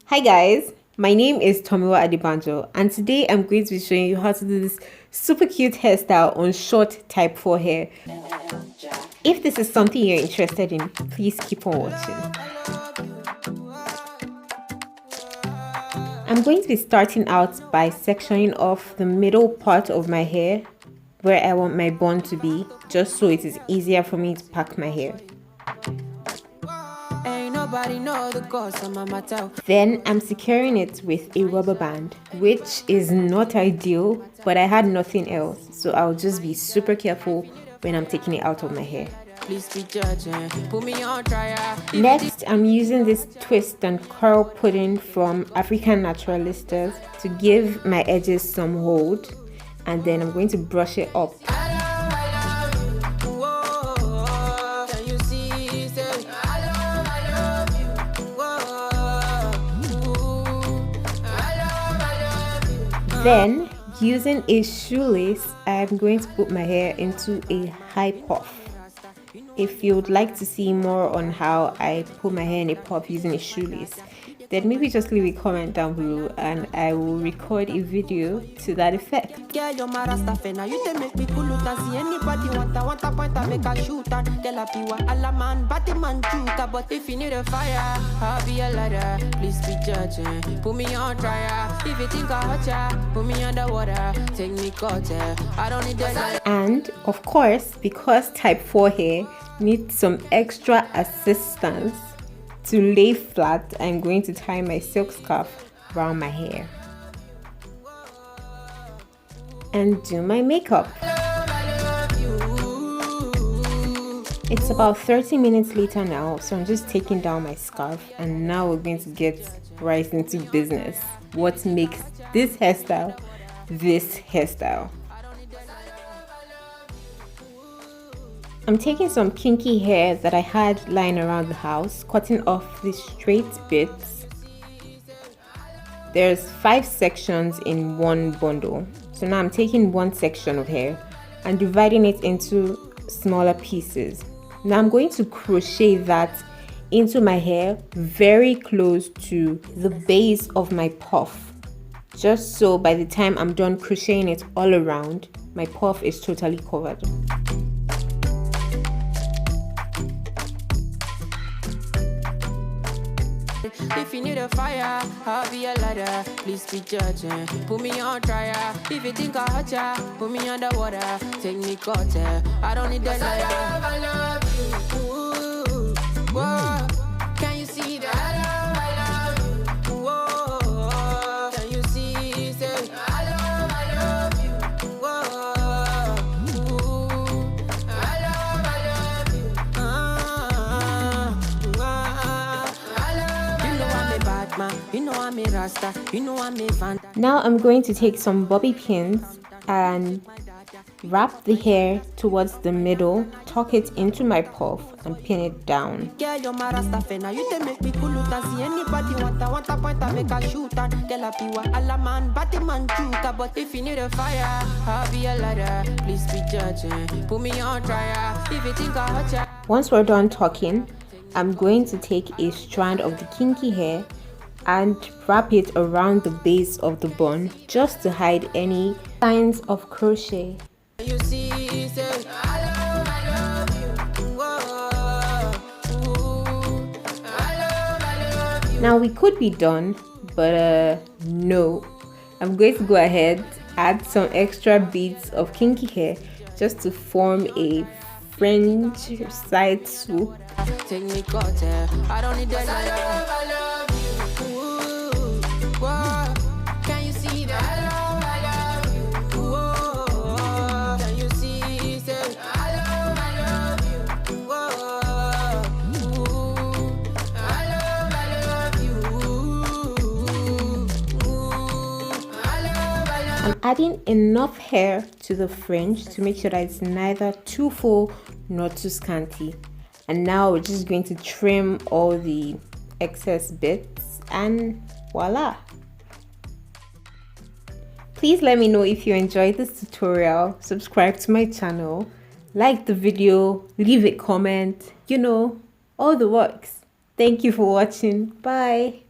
Hi guys, my name is Tomiwa Adibanjo and today I'm going to be showing you how to do this super cute hairstyle on short type 4 hair. If this is something you're interested in, please keep on watching. I'm going to be starting out by sectioning off the middle part of my hair where I want my bun to be, just so it is easier for me to pack my hair. Then I'm securing it with a rubber band, which is not ideal, but I had nothing else, so I'll just be super careful when I'm taking it out of my hair. Next, I'm using this twist and curl pudding from African Naturalistas to give my edges some hold, and then I'm going to brush it up. Then, using a shoelace, I'm going to put my hair into a high puff. If you would like to see more on how I put my hair in a puff using a shoelace, then maybe just leave a comment down below and I will record a video to that effect. If you need a fire, I'll be a lighter. Please be judging. Put me on trial. If you think I hurt ya, put me underwater. Take me cocktail. I don't need that. And of course, because type 4 hair needs some extra assistance to lay flat, I'm going to tie my silk scarf around my hair and do my makeup. It's about 30 minutes later now, so I'm just taking down my scarf and now we're going to get right into business. What makes this hairstyle this hairstyle? I'm taking some kinky hair that I had lying around the house, cutting off the straight bits. There's 5 sections in one bundle. So now I'm taking one section of hair and dividing it into smaller pieces. Now I'm going to crochet that into my hair very close to the base of my puff, just so by the time I'm done crocheting it all around, my puff is totally covered. If you need a fire, I'll be a lighter. Please be judging. Put me on trial. If you think I hurt ya, put me underwater. Take me cocktail. I don't need that lighter. I love you. Ooh, whoa. Can you see that? I love you. Whoa. Can you see? Say, I love you. Whoa. Ooh, I love you. You know I'm a Rasta, you know I'm a fan. Now I'm going to take some bobby pins and wrap the hair towards the middle, tuck it into my puff and pin it down. If you need a fire, I'll be a lighter. Please be judging. Put me on trial. If you think I hurt ya. Once we're done talking, I'm going to take a strand of the kinky hair and wrap it around the base of the bun just to hide any signs of crochet. Now we could be done, but no. I'm going to go ahead, add some extra beads of kinky hair just to form a French side swoop. Take me cocktail. I don't need that. I love you. Ooh, whoa. Can you see that? I love you. Whoa. Can you see? Say, I love you. Whoa. Ooh, I love you. Ooh, I love. I'm adding enough hair to the fringe to make sure that it's neither too full nor too scanty. And now we're just going to trim all the excess bits and voila. Please let me know if you enjoyed this tutorial, subscribe to my channel, like the video, leave a comment, you know, all the works. Thank you for watching. Bye.